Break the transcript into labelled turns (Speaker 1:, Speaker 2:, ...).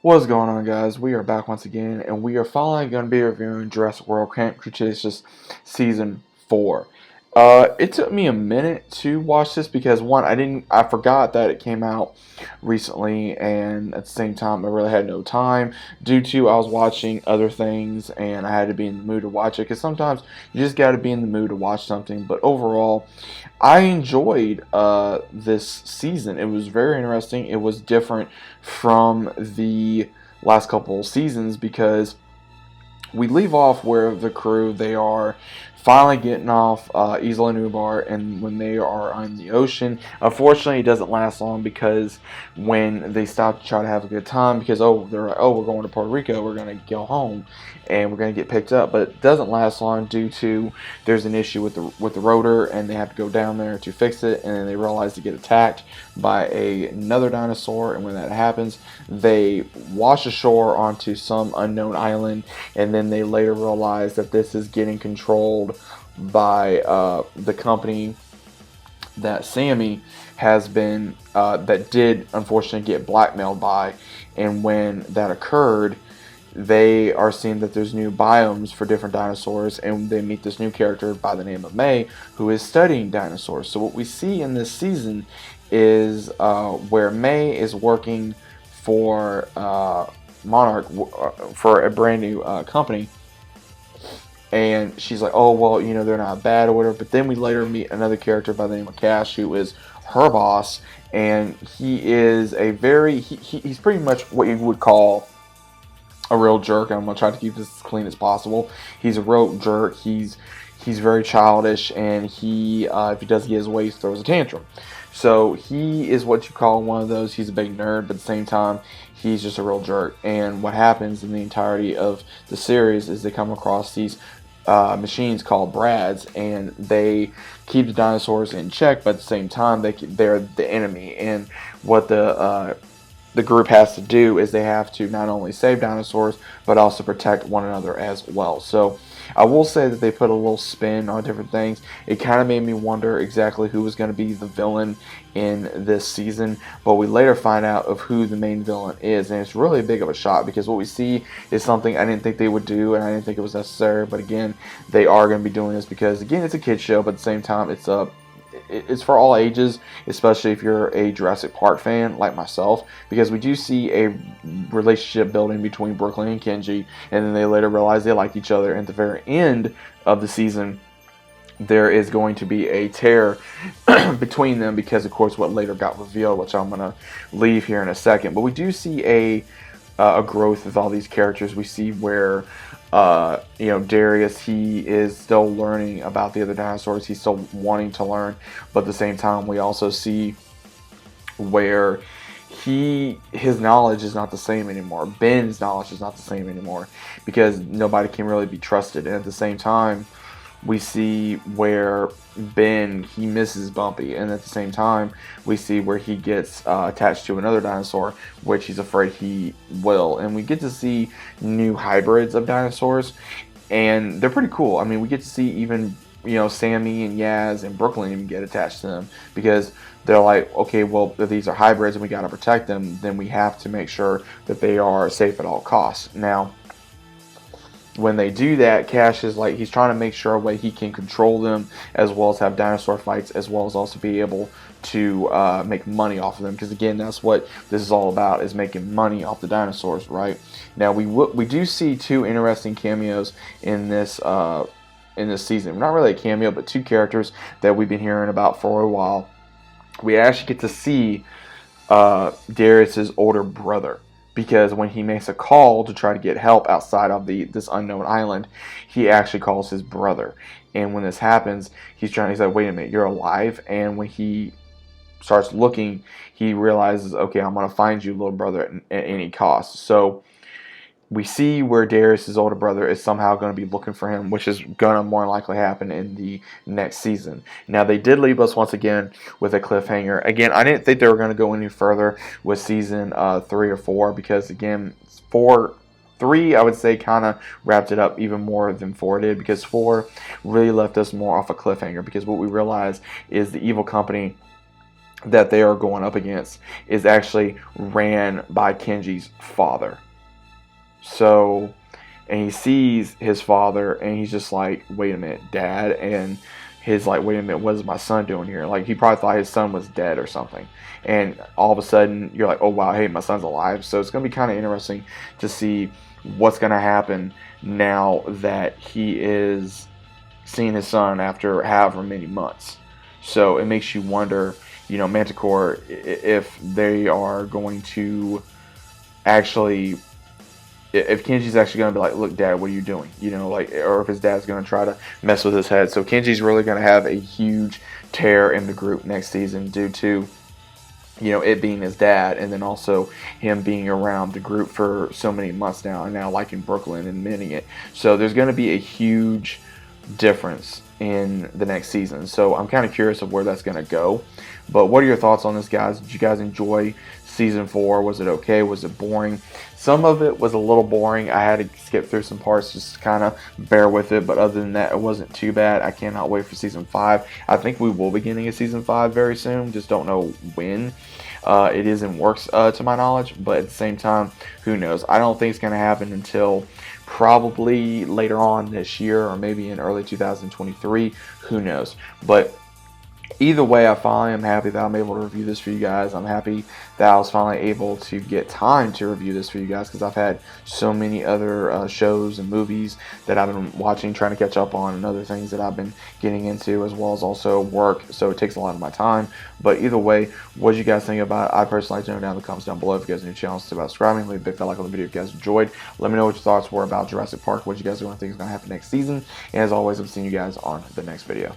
Speaker 1: What's going on, guys? We are back once again, and we are finally going to be reviewing Jurassic World Camp Cretaceous Season 4. It took me a minute to watch this because, one, I forgot that it came out recently, and at the same time, I really had no time due to I was watching other things, and I had to be in the mood to watch it, because sometimes you just got to be in the mood to watch something. But overall, I enjoyed this season. It was very interesting. It was different from the last couple seasons because we leave off where the crew, they are finally getting off Isla Nublar, and when they are on the ocean, unfortunately it doesn't last long, because when they stop to try to have a good time, because they're like, we're going to Puerto Rico, we're going to go home and we're going to get picked up, but it doesn't last long due to there's an issue with the rotor, and they have to go down there to fix it, and then they realize to get attacked by another dinosaur, and when that happens, they wash ashore onto some unknown island, and then they later realize that this is getting controlled by the company that Sammy has been, that did unfortunately get blackmailed by, and when that occurred, they are seeing that there's new biomes for different dinosaurs, and they meet this new character by the name of May, who is studying dinosaurs. So what we see in this season is where May is working for Monarch, for a brand new company, and she's like, oh, well, they're not bad or whatever. But then we later meet another character by the name of Cash, who is her boss, and he is he's pretty much what you would call a real jerk. And I'm gonna try to keep this as clean as possible. He's a real jerk. He's very childish, and he if he doesn't get his way, he throws a tantrum. So he is what you call one of those. He's a big nerd, but at the same time, he's just a real jerk. And what happens in the entirety of the series is they come across these machines called Brads, and they keep the dinosaurs in check, but at the same time, they're the enemy. And what the group has to do is they have to not only save dinosaurs, but also protect one another as well. So I will say that they put a little spin on different things. It kind of made me wonder exactly who was going to be the villain in this season, but we later find out of who the main villain is, and it's really big of a shock, because what we see is something I didn't think they would do, and I didn't think it was necessary. But again, they are going to be doing this because, again, it's a kid's show, but at the same time, it's for all ages, especially if you're a Jurassic Park fan like myself, because we do see a relationship building between Brooklyn and Kenji, and then they later realize they like each other. And at the very end of the season, there is going to be a tear between them, because of course what later got revealed, which I'm going to leave here in a second. But we do see a growth with all these characters. We see where Darius, he is still learning about the other dinosaurs. He's still wanting to learn, but at the same time, we also see where his knowledge is not the same anymore. Ben's knowledge is not the same anymore, because nobody can really be trusted. And at the same time, we see where Ben, he misses Bumpy, and at the same time, we see where he gets attached to another dinosaur, which he's afraid he will. And we get to see new hybrids of dinosaurs, and they're pretty cool. I mean, we get to see even, Sammy and Yaz and Brooklyn even get attached to them, because they're like, okay, well, if these are hybrids and we got to protect them, then we have to make sure that they are safe at all costs. Now, when they do that, Cash is like, he's trying to make sure a way he can control them, as well as have dinosaur fights, as well as also be able to make money off of them, because again, that's what this is all about, is making money off the dinosaurs, right? Now, we do see two interesting cameos in this season. Not really a cameo, but two characters that we've been hearing about for a while. We actually get to see Darius's older brother, because when he makes a call to try to get help outside of this unknown island, he actually calls his brother. And when this happens, he's like, wait a minute, you're alive? And when he starts looking, he realizes, okay, I'm going to find you, little brother, at any cost. So we see where Darius' older brother is somehow going to be looking for him, which is going to more likely happen in the next season. Now, they did leave us once again with a cliffhanger. Again, I didn't think they were going to go any further with season 3 or 4, because again, 3, I would say, kind of wrapped it up even more than 4 did, because 4 really left us more off a cliffhanger, because what we realized is the evil company that they are going up against is actually ran by Kenji's father. So, and he sees his father, and he's just like, wait a minute, Dad. And his like, wait a minute, what is my son doing here? Like, he probably thought his son was dead or something. And all of a sudden, you're like, oh wow, hey, my son's alive. So it's going to be kind of interesting to see what's going to happen now that he is seeing his son after however many months. So it makes you wonder, you know, Manticore, if they are going to actually, if Kenji's actually going to be like, look, Dad, what are you doing? You know, like, or if his dad's going to try to mess with his head. So Kenji's really going to have a huge tear in the group next season due to, you know, it being his dad, and then also him being around the group for so many months now, and now liking Brooklyn and mending it. So there's going to be a huge difference in the next season. So I'm kind of curious of where that's going to go. But what are your thoughts on this, guys? Did you guys enjoy season 4? Was it okay? Was it boring? Some of it was a little boring. I had to skip through some parts just to kind of bear with it. But other than that, it wasn't too bad. I cannot wait for season 5. I think we will be getting a season 5 very soon. Just don't know when. It is in works to my knowledge. But at the same time, who knows? I don't think it's going to happen until probably later on this year, or maybe in early 2023. Who knows? But either way, I finally am happy that I'm able to review this for you guys. I'm happy that I was finally able to get time to review this for you guys, because I've had so many other shows and movies that I've been watching, trying to catch up on, and other things that I've been getting into, as well as also work. So it takes a lot of my time. But either way, what did you guys think about it? I personally like to know down in the comments down below. If you guys are new channels, think about subscribing. Leave a big fat like on the video if you guys enjoyed. Let me know what your thoughts were about Jurassic Park. What you guys are going to think is going to happen next season. And as always, I'm seeing you guys on the next video.